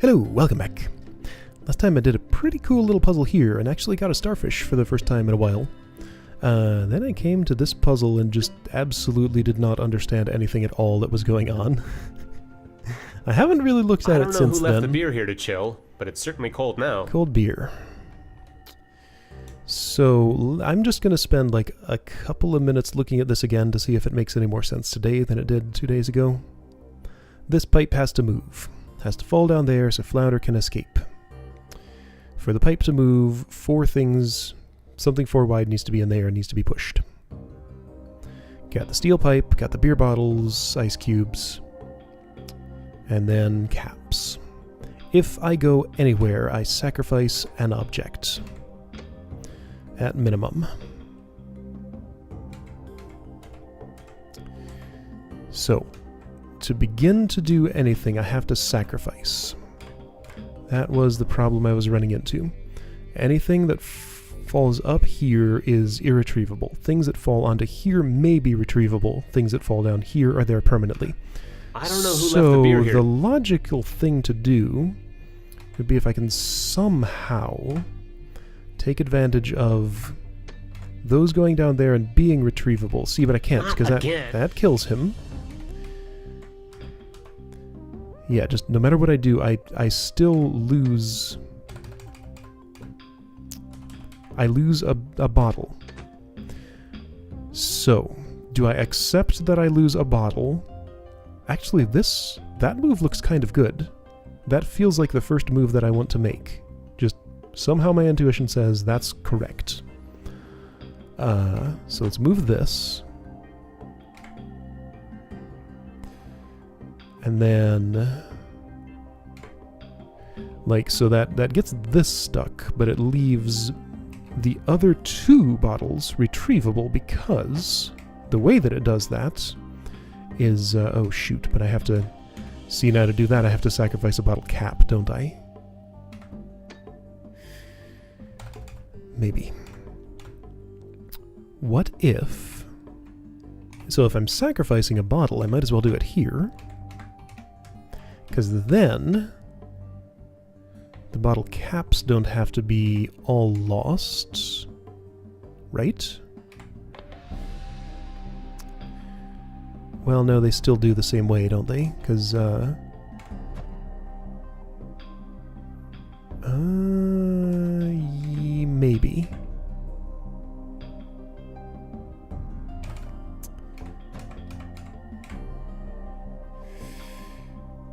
Hello, welcome back. Last time I did a pretty cool little puzzle here and actually got a starfish for the first time in a while. Then I came to this puzzle and just absolutely did not understand anything at all that was going on. I haven't really looked at it since then. I don't know who left the beer here to chill, but it's certainly cold now. Cold beer. So I'm just going to spend like a couple of minutes looking at this again to see if it makes any more sense today than it did 2 days ago. This pipe has to move. Has to fall down there so Flounder can escape. For the pipe to move, something 4 wide needs to be in there and needs to be pushed. Got the steel pipe, got the beer bottles, ice cubes, and then caps. If I go anywhere, I sacrifice an object. At minimum. So, to begin to do anything, I have to sacrifice. That was the problem I was running into. Anything that falls up here is irretrievable. Things that fall onto here may be retrievable. Things that fall down here are there permanently. I don't know who left the beer here. So the logical thing to do would be if I can somehow take advantage of those going down there and being retrievable. See, but I can't, because that kills him. Yeah, just no matter what I do, I still lose... I lose a bottle. So, do I accept that I lose a bottle? Actually, that move looks kind of good. That feels like the first move that I want to make. Just somehow my intuition says that's correct. So let's move this. And then, like, so that gets this stuck, but it leaves the other 2 bottles retrievable because the way that it does that is, oh shoot, but I have to, see now to do that I have to sacrifice a bottle cap, don't I? Maybe. What if, so if I'm sacrificing a bottle, I might as well do it here. Because then the bottle caps don't have to be all lost, right? Well, no, they still do the same way, don't they? Because, maybe.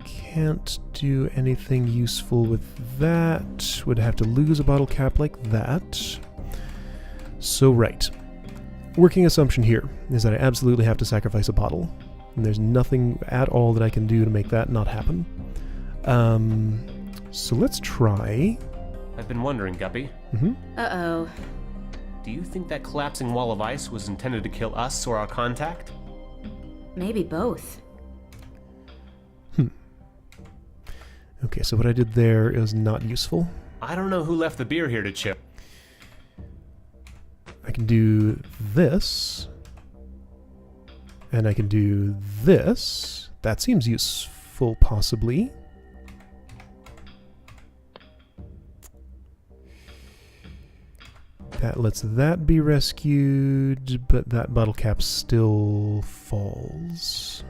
Can't do anything useful with that. Would have to lose a bottle cap like that. So, right. Working assumption here is that I absolutely have to sacrifice a bottle. And there's nothing at all that I can do to make that not happen. So let's try. I've been wondering, Guppy. Uh-oh. Do you think that collapsing wall of ice was intended to kill us or our contact? Maybe both. Okay, so what I did there is not useful. I don't know who left the beer here to chill. I can do this. And I can do this. That seems useful, possibly. That lets that be rescued, but that bottle cap still falls.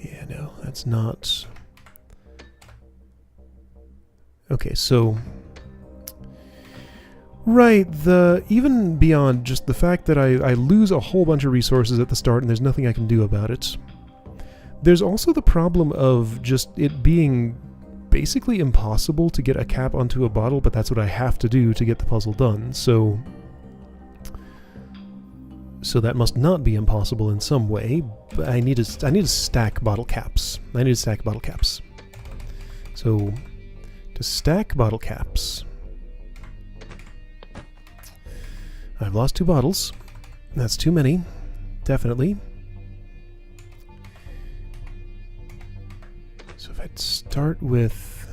Yeah, no, that's not... Okay, so... Right, even beyond just the fact that I lose a whole bunch of resources at the start and there's nothing I can do about it, there's also the problem of just it being basically impossible to get a cap onto a bottle, but that's what I have to do to get the puzzle done, so that must not be impossible in some way, but I need to stack bottle caps. I need to stack bottle caps. So, to stack bottle caps, I've lost 2 bottles. That's too many, definitely. So if I'd start with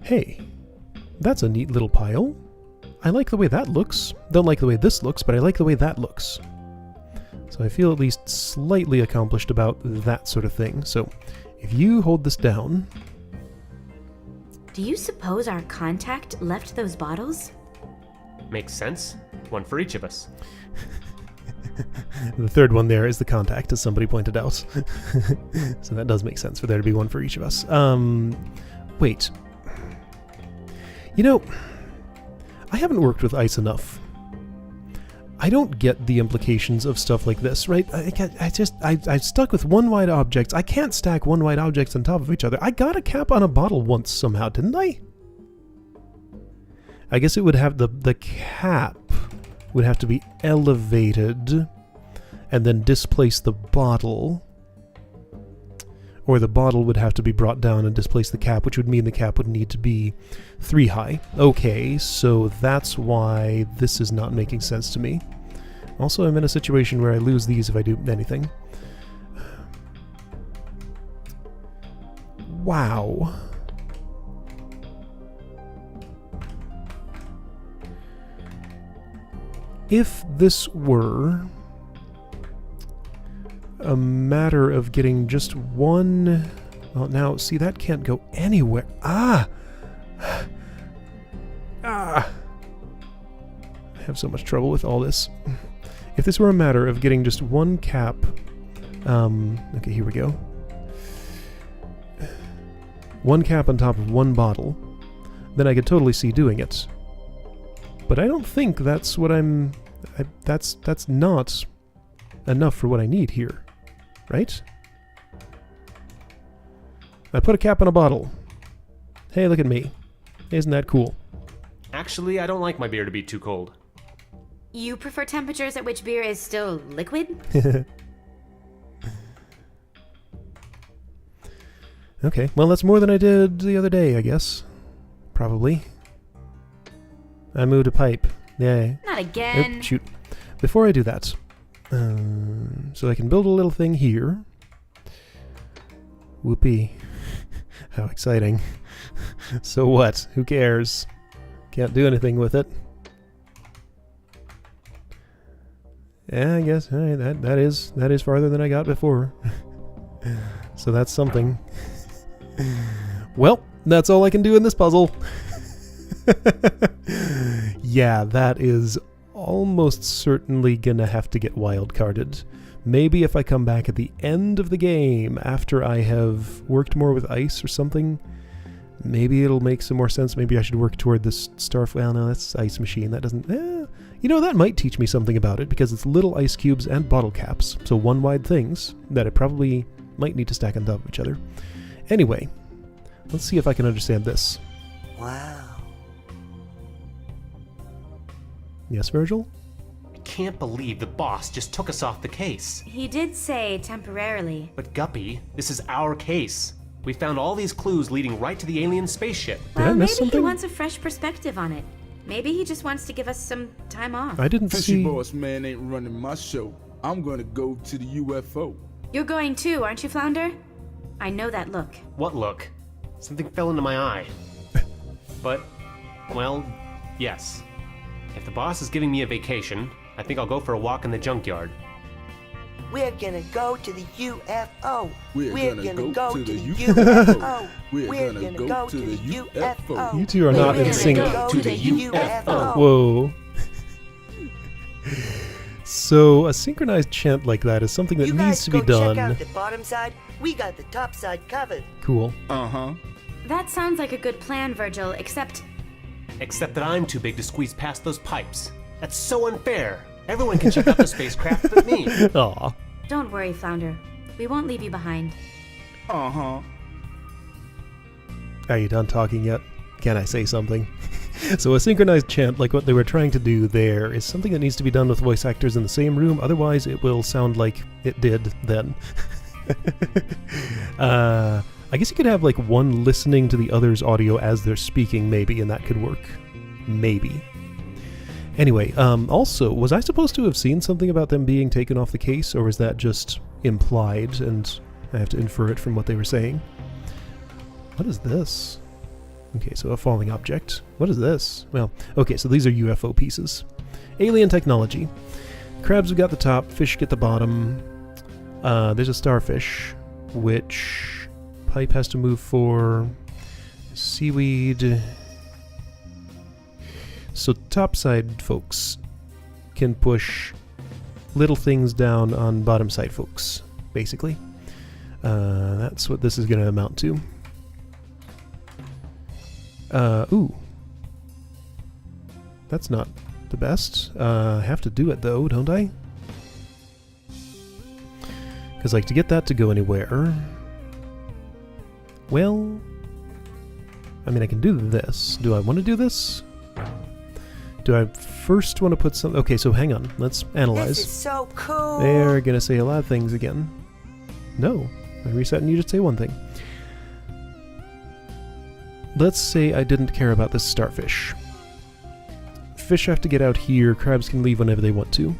Hey, that's a neat little pile. I like the way that looks. Don't like the way this looks, but I like the way that looks. So I feel at least slightly accomplished about that sort of thing. So if you hold this down... Do you suppose our contact left those bottles? Makes sense. One for each of us. The third one there is the contact, as somebody pointed out. So that does make sense for there to be one for each of us. Wait. You know, I haven't worked with ice enough. I don't get the implications of stuff like this, right? I'm stuck with one-wide objects. I can't stack one-wide objects on top of each other. I got a cap on a bottle once somehow, didn't I? I guess it would have the cap would have to be elevated and then displace the bottle. Or the bottle would have to be brought down and displace the cap, which would mean the cap would need to be 3 high. Okay, so that's why this is not making sense to me. Also, I'm in a situation where I lose these if I do anything. Wow. If this were a matter of getting just one... Well, now, see, that can't go anywhere. Ah! Ah! I have so much trouble with all this. If this were a matter of getting just one cap... okay, here we go. One cap on top of one bottle, then I could totally see doing it. But I don't think that's what that's not enough for what I need here. Right? I put a cap on a bottle. Hey, look at me. Isn't that cool? Actually, I don't like my beer to be too cold. You prefer temperatures at which beer is still liquid? Okay, well that's more than I did the other day, I guess. Probably. I moved a pipe. Yay. Not again. Oop, shoot. Before I do that, so I can build a little thing here. Whoopee. How exciting. So what? Who cares? Can't do anything with it. Yeah, I guess that is farther than I got before. So that's something. Well, that's all I can do in this puzzle. Yeah, that is almost certainly gonna have to get wild-carded. Maybe if I come back at the end of the game, after I have worked more with ice or something, maybe it'll make some more sense. Maybe I should work toward this star... Well, no, that's ice machine. That doesn't... you know, that might teach me something about it, because it's little ice cubes and bottle caps, so one-wide things that I probably might need to stack on top of each other. Anyway, let's see if I can understand this. Wow. Yes, Virgil? I can't believe the boss just took us off the case. He did say temporarily. But Guppy, this is our case. We found all these clues leading right to the alien spaceship. Did I Well, miss maybe something? he wants a fresh perspective on it. Maybe he just wants to give us some time off. I didn't Fishy see... boss man ain't running my show. I'm gonna go to the UFO. You're going too, aren't you, Flounder? I know that look. What look? Something fell into my eye. But, well, yes. If the boss is giving me a vacation, I think I'll go for a walk in the junkyard. We're gonna go to the UFO. We're gonna go to the UFO. We're gonna go to the UFO. You two are not in sync. To the UFO. Whoa. So, a synchronized chant like that is something that You needs guys to be go check done. out the bottom side. We got the top side covered. Cool. Uh-huh. That sounds like a good plan, Virgil, except Except that I'm too big to squeeze past those pipes. That's so unfair. Everyone can check out the spacecraft but me. Aw. don't worry, Flounder. We won't leave you behind. Uh-huh. Are you done talking yet? Can I say something? So a synchronized chant like what they were trying to do there is something that needs to be done with voice actors in the same room, otherwise it will sound like it did then. I guess you could have like one listening to the other's audio as they're speaking maybe, and that could work. Maybe. Anyway, also, was I supposed to have seen something about them being taken off the case, or was that just implied and I have to infer it from what they were saying? What is this? Okay, so a falling object. What is this? Well, okay, so these are UFO pieces. Alien technology. Crabs have got the top, fish get the bottom. There's a starfish, which pipe has to move for. Seaweed. So topside folks can push little things down on bottom side folks, basically. That's what this is going to amount to. Ooh. That's not the best. I have to do it though, don't I? Because, like, to get that to go anywhere... Well... I mean, I can do this. Do I want to do this? Do I first want to put some... Okay, so hang on. Let's analyze. This is so cool. They're going to say a lot of things again. No. I reset and you just say one thing. Let's say I didn't care about this starfish. Fish have to get out here. Crabs can leave whenever they want to.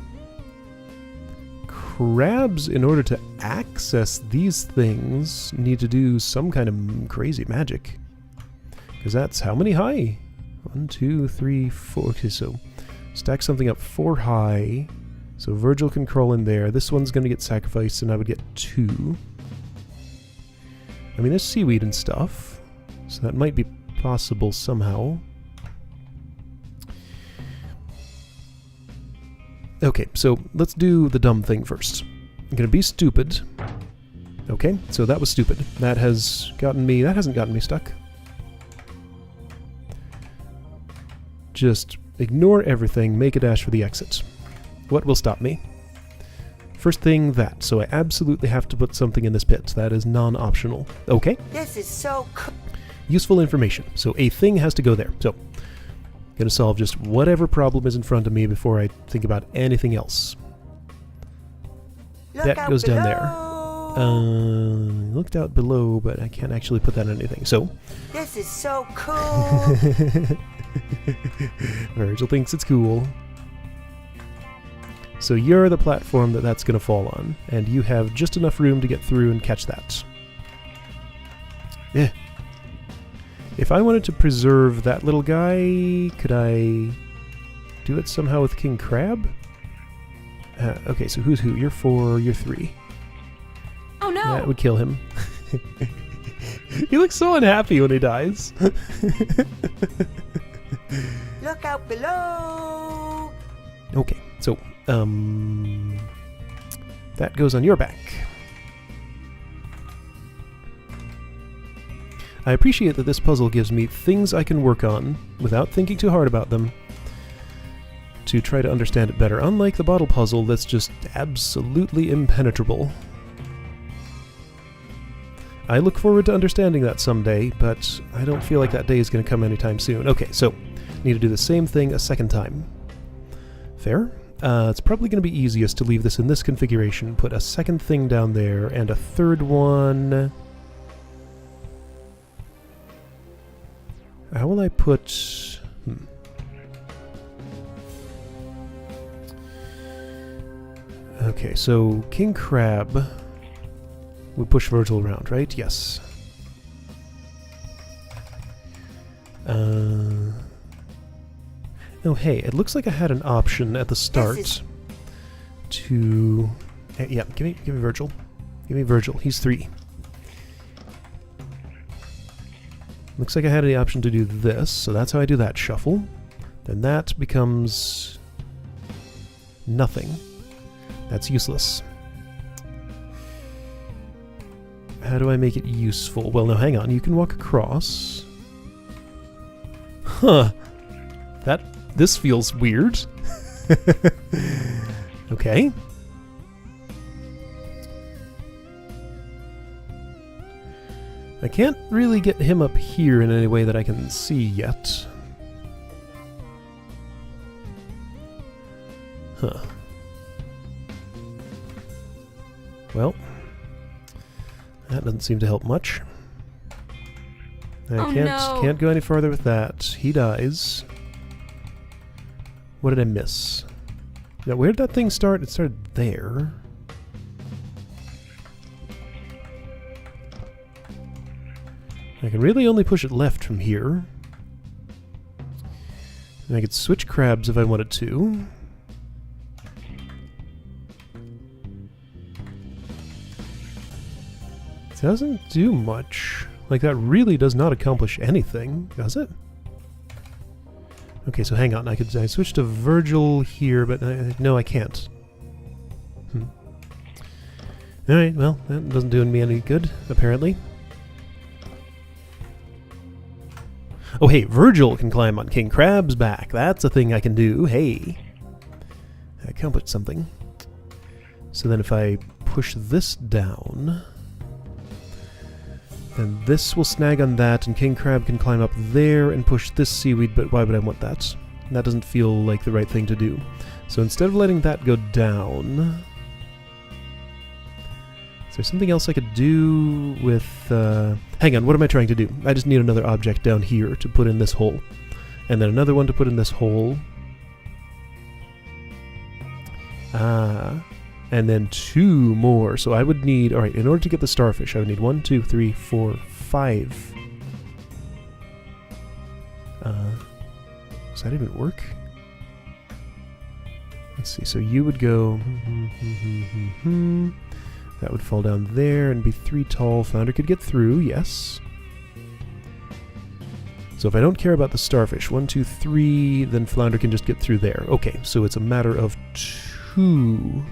Crabs, in order to access these things, need to do some kind of crazy magic. Because that's how many high? 1, 2, 3, 4. Okay, so stack something up 4 high. So Virgil can crawl in there. This one's going to get sacrificed, and I would get 2. I mean, there's seaweed and stuff. So that might be possible somehow. Okay, so let's do the dumb thing first. I'm gonna be stupid. Okay, so that was stupid. That has gotten me... That hasn't gotten me stuck. Just ignore everything, make a dash for the exit. What will stop me? First thing, that. So I absolutely have to put something in this pit. That is non-optional. Okay. This is so cool. Useful information. So a thing has to go there. So gonna solve just whatever problem is in front of me before I think about anything else. Look That out goes down below. there. Looked out below, but I can't actually put that on anything. So This is so cool. Virgil thinks it's cool. So you're the platform that's gonna fall on, and you have just enough room to get through and catch that. Yeah. If I wanted to preserve that little guy, could I do it somehow with King Crab? Okay, so who's who? You're 4, you're 3. Oh no! That would kill him. He looks so unhappy when he dies. Look out below. Okay, so, that goes on your back. I appreciate that this puzzle gives me things I can work on, without thinking too hard about them, to try to understand it better, unlike the bottle puzzle that's just absolutely impenetrable. I look forward to understanding that someday, but I don't feel like that day is going to come anytime soon. Okay, so, need to do the same thing a second time. Fair? It's probably going to be easiest to leave this in this configuration, put a second thing down there, and a third one... How will I put... Okay, so King Crab would push Virgil around, right? Yes. Oh, hey, it looks like I had an option at the start to... yeah, give me Virgil. Give me Virgil. He's 3. Looks like I had the option to do this, so that's how I do that shuffle. Then that becomes nothing. That's useless. How do I make it useful? Well, no, hang on. You can walk across. Huh. This feels weird. Okay. I can't really get him up here in any way that I can see yet. Huh. Well, that doesn't seem to help much. I can't go any farther with that. He dies. What did I miss? Now, where did that thing start? It started there. I can really only push it left from here. And I could switch crabs if I wanted to. It doesn't do much. Like, that really does not accomplish anything, does it? Okay, so hang on. I switch to Virgil here, but no, I can't. Alright, well, that doesn't do me any good, apparently. Oh, hey, Virgil can climb on King Crab's back. That's a thing I can do. Hey. I accomplished something. So then if I push this down, then this will snag on that, and King Crab can climb up there and push this seaweed, but why would I want that? That doesn't feel like the right thing to do. So instead of letting that go down... Is there something else I could do with... hang on, what am I trying to do? I just need another object down here to put in this hole. And then another one to put in this hole. And then 2 more. So I would need... Alright, in order to get the starfish, I would need 1, 2, 3, 4, 5. Does that even work? Let's see, so you would go... That would fall down there and be 3 tall. Flounder could get through, yes. So if I don't care about the starfish, 1, 2, 3, then Flounder can just get through there. Okay, so it's a matter of 2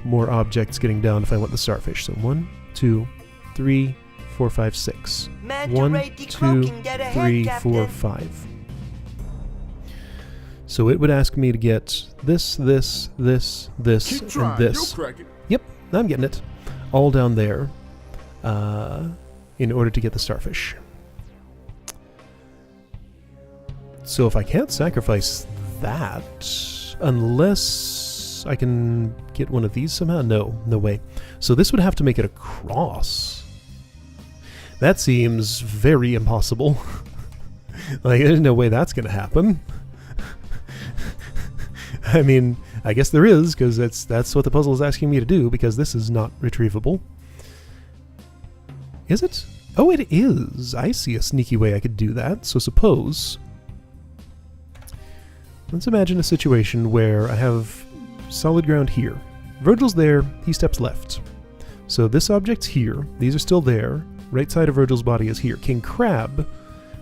more objects getting down if I want the starfish. So 1, 2, 3, 4, 5, 6. 1, 2, 3, 4, 5. So it would ask me to get this, this, this, this, Keep trying. and this. You'll crack it. Yep, I'm getting it. All down there in order to get the starfish. So if I can't sacrifice that, unless I can get one of these somehow? No, no way. So this would have to make it across. That seems very impossible. Like, there's no way that's going to happen. I mean, I guess there is, because that's what the puzzle is asking me to do, because this is not retrievable. Is it? Oh, it is! I see a sneaky way I could do that. So suppose... Let's imagine a situation where I have solid ground here. Virgil's there, he steps left. So this object's here, these are still there, right side of Virgil's body is here. King Crab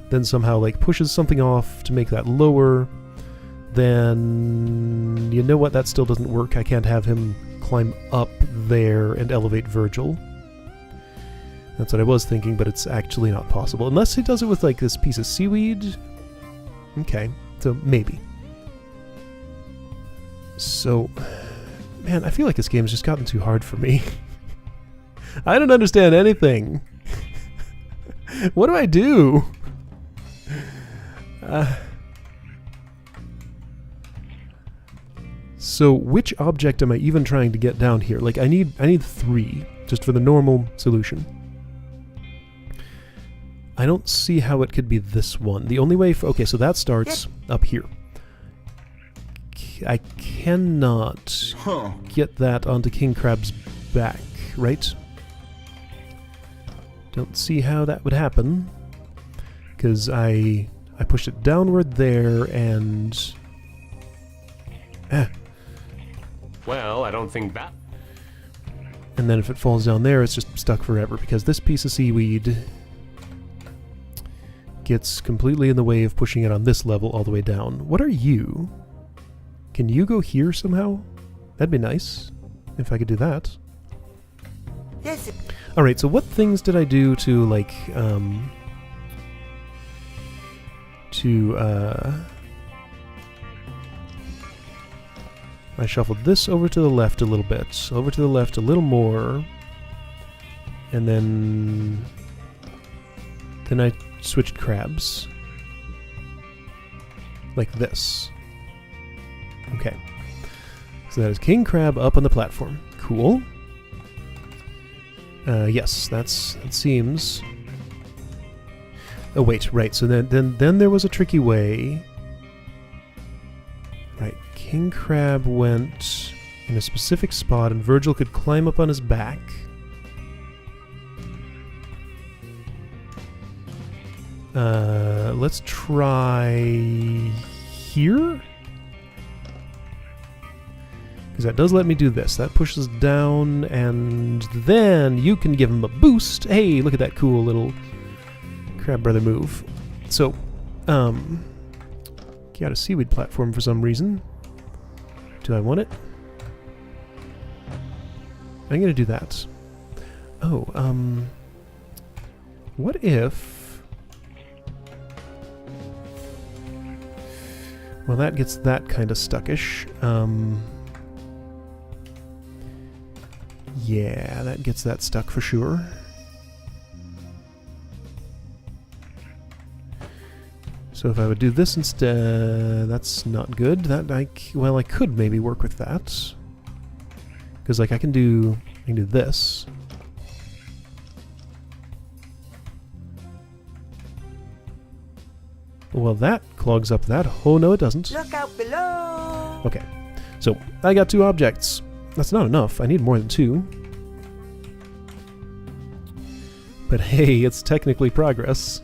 then somehow like pushes something off to make that lower. Then, you know what, that still doesn't work. I can't have him climb up there and elevate Virgil. That's what I was thinking, but it's actually not possible. Unless he does it with, like, this piece of seaweed. Okay, so maybe. So, man, I feel like this game's just gotten too hard for me. I don't understand anything. What do I do? So which object am I even trying to get down here? Like I need 3 just for the normal solution. I don't see how it could be this one. The only way okay, so that starts up here. I cannot get that onto King Crab's back, right? Don't see how that would happen. Because I pushed it downward there and... Well, I don't think that... And then if it falls down there, it's just stuck forever, because this piece of seaweed gets completely in the way of pushing it on this level all the way down. What are you? Can you go here somehow? That'd be nice, if I could do that. Yes. Alright, so what things did I do to, like, I shuffled this over to the left a little bit, over to the left a little more, and then I switched crabs. Like this. Okay. So that is King Crab up on the platform. Cool. Yes, that seems... Oh wait, right, so then there was a tricky way. Right, King Crab went in a specific spot and Virgil could climb up on his back. Let's try here. Because that does let me do this. That pushes down, and then you can give him a boost. Hey, look at that cool little Crab Brother move. So, got a seaweed platform for some reason. Do I want it? I'm gonna do that. Oh, what if... Well, that gets that kind of stuckish. Yeah, that gets that stuck for sure. So if I would do this instead, that's not good. Well, I could maybe work with that. Because like I can do this. Well, that clogs up that. Oh no, it doesn't. Look out below! Okay, so I got 2 objects. That's not enough. I need more than 2. But hey, it's technically progress.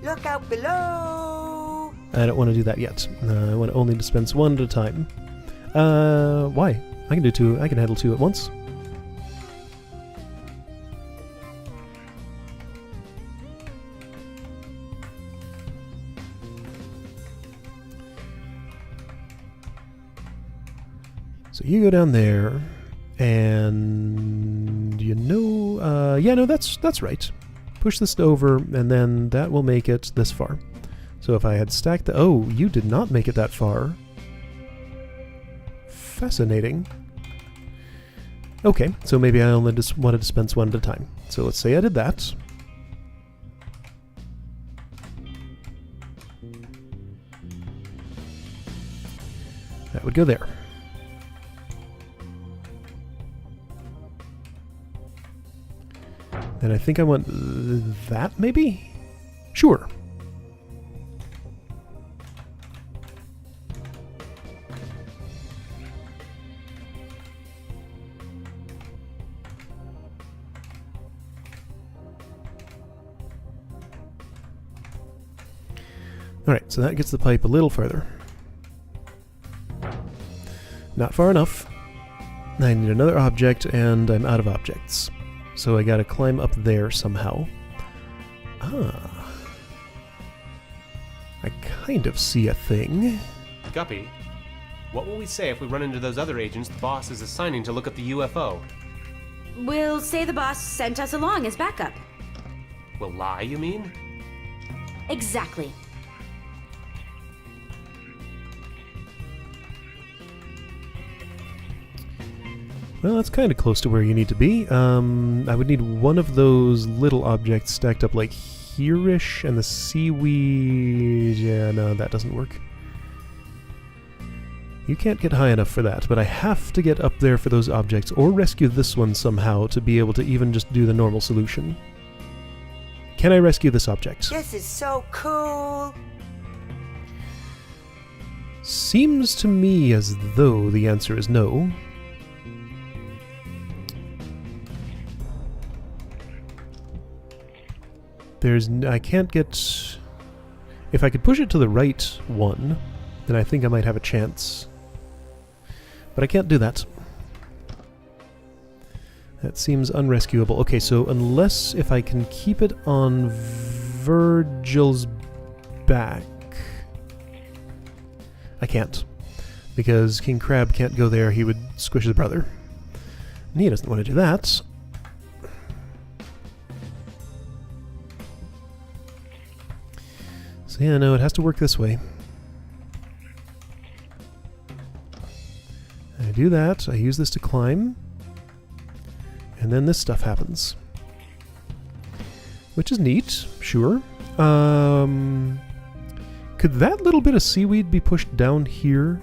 Look out below! I don't want to do that yet. I want to only dispense 1 at a time. Why? I can do 2. I can handle 2 at once. So you go down there, and you know, yeah, no, that's right. Push this over, and then that will make it this far. So if I had stacked the... Oh, you did not make it that far. Fascinating. Okay, so maybe I only just want to dispense 1 at a time. So let's say I did that. That would go there. And I think I want that, maybe? Sure. Alright, so that gets the pipe a little further. Not far enough. I need another object, and I'm out of objects. So I gotta climb up there somehow. Ah. I kind of see a thing. Guppy, what will we say if we run into those other agents the boss is assigning to look at the UFO? We'll say the boss sent us along as backup. We'll lie, you mean? Exactly. Well, that's kind of close to where you need to be. I would need one of those little objects stacked up like here-ish, and the seaweed... Yeah, no, that doesn't work. You can't get high enough for that, but I have to get up there for those objects, or rescue this one somehow to be able to even just do the normal solution. Can I rescue this object? This is so cool! Seems to me as though the answer is no. I can't get... If I could push it to the right one, then I think I might have a chance. But I can't do that. That seems unrescuable. Okay, so unless if I can keep it on Virgil's back... I can't. Because King Crab can't go there, he would squish his brother. And he doesn't want to do that. So yeah, no, it has to work this way. I do that, I use this to climb, and then this stuff happens. Which is neat, sure. Could that little bit of seaweed be pushed down here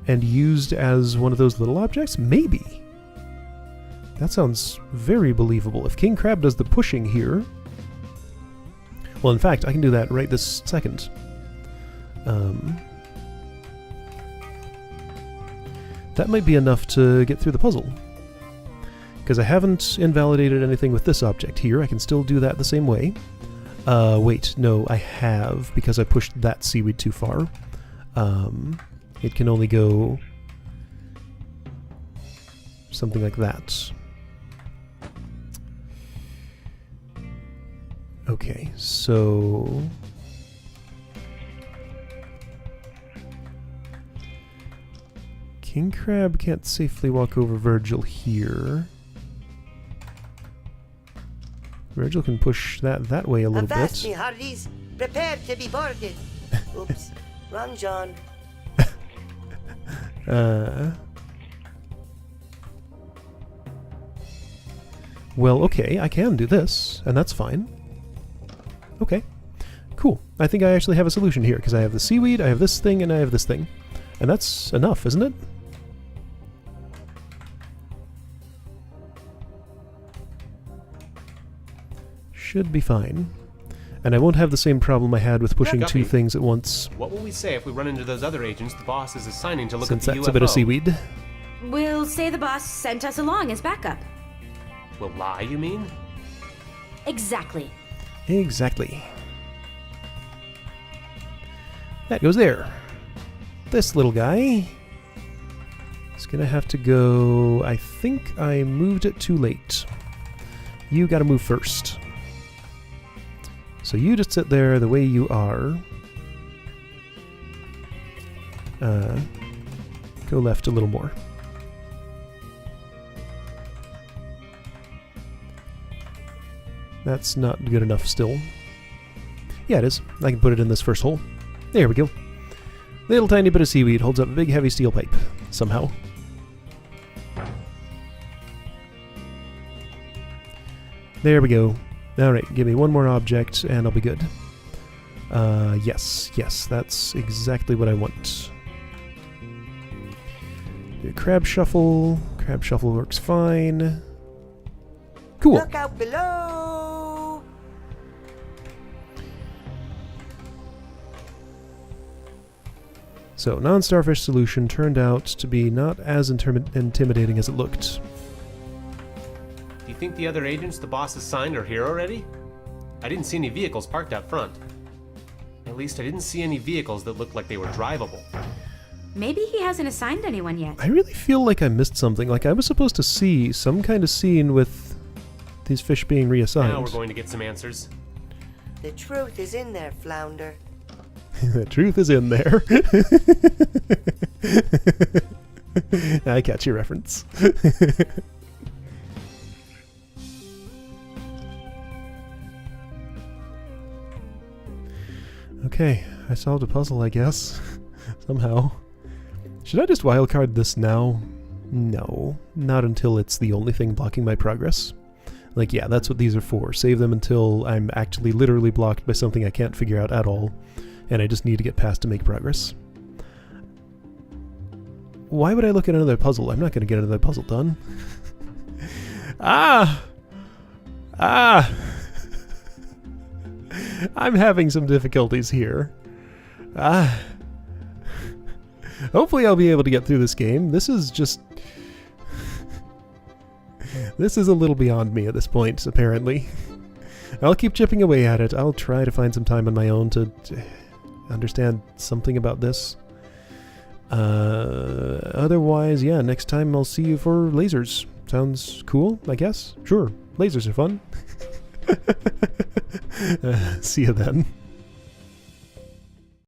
and used as one of those little objects? Maybe. That sounds very believable. If King Crab does the pushing here... Well, in fact, I can do that right this second. That might be enough to get through the puzzle. Because I haven't invalidated anything with this object here. I can still do that the same way. Wait, no, I have, because I pushed that seaweed too far. It can only go something like that. Okay, so... King Crab can't safely walk over Virgil here. Virgil can push that way a little Avast bit. me hearties, prepare to be boarded. Oops, wrong John. Well, okay, I can do this, and that's fine. Okay, cool. I think I actually have a solution here, because I have the seaweed, I have this thing, and I have this thing. And that's enough, isn't it? Should be fine. And I won't have the same problem I had with pushing two Guppy. things at once, What will we say if we run into those other agents the boss is assigning to look since at the that's UFO? a bit of seaweed. We'll say the boss sent us along as backup. Will lie, you mean? Exactly. Exactly. That goes there. This little guy is gonna have to go... I think I moved it too late. You gotta move first. So you just sit there the way you are. Go left a little more. That's not good enough still. Yeah, it is. I can put it in this first hole. There we go. Little tiny bit of seaweed holds up a big heavy steel pipe. Somehow. There we go. Alright, give me one more object and I'll be good. Yes, that's exactly what I want. Do a crab shuffle. Crab shuffle works fine. Cool. Look out below! So, non-starfish solution turned out to be not as intimidating as it looked. Do you think the other agents the boss assigned are here already? I didn't see any vehicles parked out front. At least I didn't see any vehicles that looked like they were drivable. Maybe he hasn't assigned anyone yet. I really feel like I missed something. Like I was supposed to see some kind of scene with these fish being reassigned. Now we're going to get some answers. The truth is in there, Flounder. The truth is in there. I catch your reference. Okay, I solved a puzzle, I guess. Somehow. Should I just wildcard this now? No, not until it's the only thing blocking my progress. Like, yeah, that's what these are for. Save them until I'm actually literally blocked by something I can't figure out at all, and I just need to get past to make progress. Why would I look at another puzzle? I'm not going to get another puzzle done. Ah! I'm having some difficulties here. Hopefully I'll be able to get through this game. This is just... this is a little beyond me at this point, apparently. I'll keep chipping away at it. I'll try to find some time on my own to understand something about this. Otherwise, yeah, next time I'll see you for lasers. Sounds cool, I guess? Sure, lasers are fun. See you then.